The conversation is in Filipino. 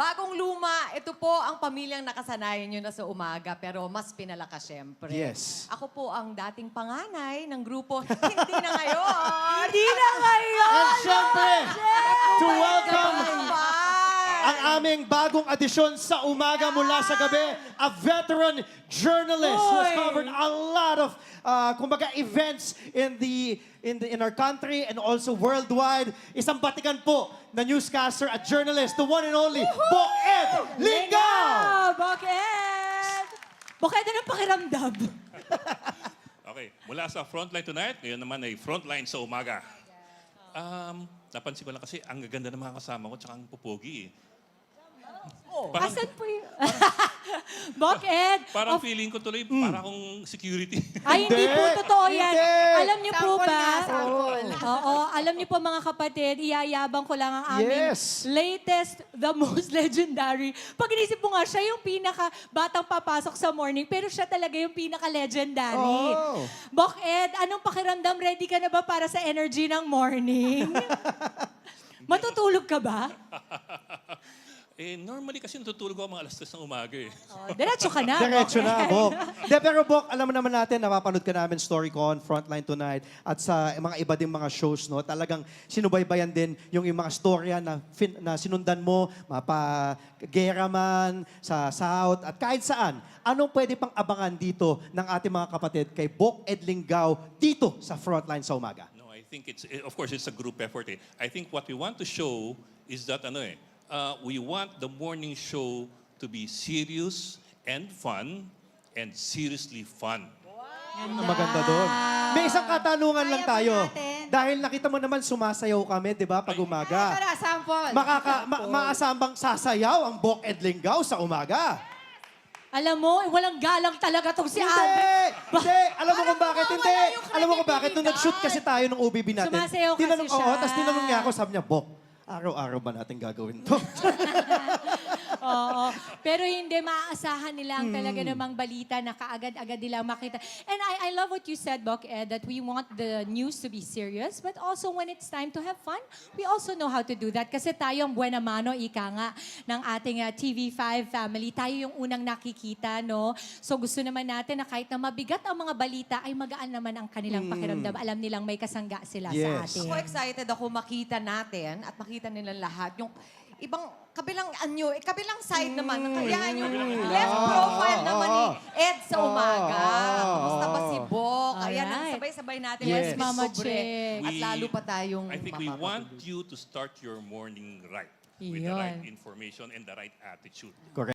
Bagong luma, ito po ang pamilyang nakasanayan nyo na sa umaga, pero mas pinalakas syempre. Yes. Ako po ang dating panganay ng grupo, hindi na ngayon. Hindi na ngayon! And syempre, to welcome Bye! ang aming bagong adisyon sa umaga mula sa gabi, a veteran journalist who has Hoy! covered a lot of kumbaga events in our country and also worldwide. Isang batikan po na newscaster at journalist, the one and only Bok Ed Lingao! Boked! Boked, anong pakiramdam? Okay, mula sa Frontline Tonight, ngayon naman ay Frontline sa umaga. Napansin ko lang kasi ang gaganda ng mga kasama ko tsaka ang pupogi eh. Parang, Asan po yung... Boked! parang feeling ko tuloy, para akong security. Ay, hindi po totoo yan. Hindi. Alam niyo po Sample ba? nga, sample. Oo, alam niyo po mga kapatid, iyayabang ko lang ang aming Yes. latest, the most legendary. Pag inisip mo nga, siya yung pinaka-batang papasok sa morning, pero siya talaga yung pinaka-legendary. Oh. Boked, anong pakiramdam? Ready ka na ba para sa energy ng morning? Matutulog ka ba? Normally kasi natutulog ako mga alas 3 ng umaga eh. Oh, diretso ka na. Diretso na, Boked. Bok. De, pero Bok, alam mo naman natin, napapanood ka namin StoryCon, Frontline Tonight, at sa mga iba ding mga shows, no? Talagang sinubaybayan din yung mga storya na sinundan mo, mapa-gera man, sa South, at kahit saan. Anong pwede pang abangan dito ng ating mga kapatid kay Bok Ed Lingao dito sa Frontline sa umaga? No, I think of course, it's a group effort eh. I think what we want to show is that we want the morning show to be serious and fun and seriously fun. Ang maganda doon. May isang katanungan lang Kaya ba tayo. natin? Dahil nakita mo naman sumasayaw kami, di ba, pag umaga. Tara, sample. Maasam bang sasayaw ang Bok Ed Lingao sa umaga? Alam mo, walang galang talaga tong si Hindi! Alvin. Hindi! Alam mo kung bakit mawawala hindi? yung Alam mo kung bakit? Nung kredibilidad. nag-shoot kasi tayo ng OBB natin. Sumasayaw kasi tinanong, siya. Oo, tapos tinanong niya ako, sabi niya, Bok, araw-araw ba natin gagawin to? Oo. Pero hindi, maaasahan nila ang talaga namang balita na kaagad-agad nilang makita. And I love what you said, Bok Ed, that we want the news to be serious, but also when it's time to have fun, we also know how to do that. Kasi tayo ang buena mano, ika nga, ng ating TV5 family. Tayo yung unang nakikita, no? So gusto naman natin na kahit na mabigat ang mga balita, ay magaan naman ang kanilang pakiramdam. Alam nilang may kasangga sila sa Yes. atin. Ako excited ako makita natin at makita nila lahat yung ibang kabilang kabilang side naman. Kaya yung left profile naman ni Ed sa umaga. Kamusta ba si Bok? Ayan, ang Alright. sabay-sabay natin Yes. Mama discover. Che. At lalo pa tayong I think we mapapagod. want you to start your morning right. With the right Iyon. information and the right attitude. Correct.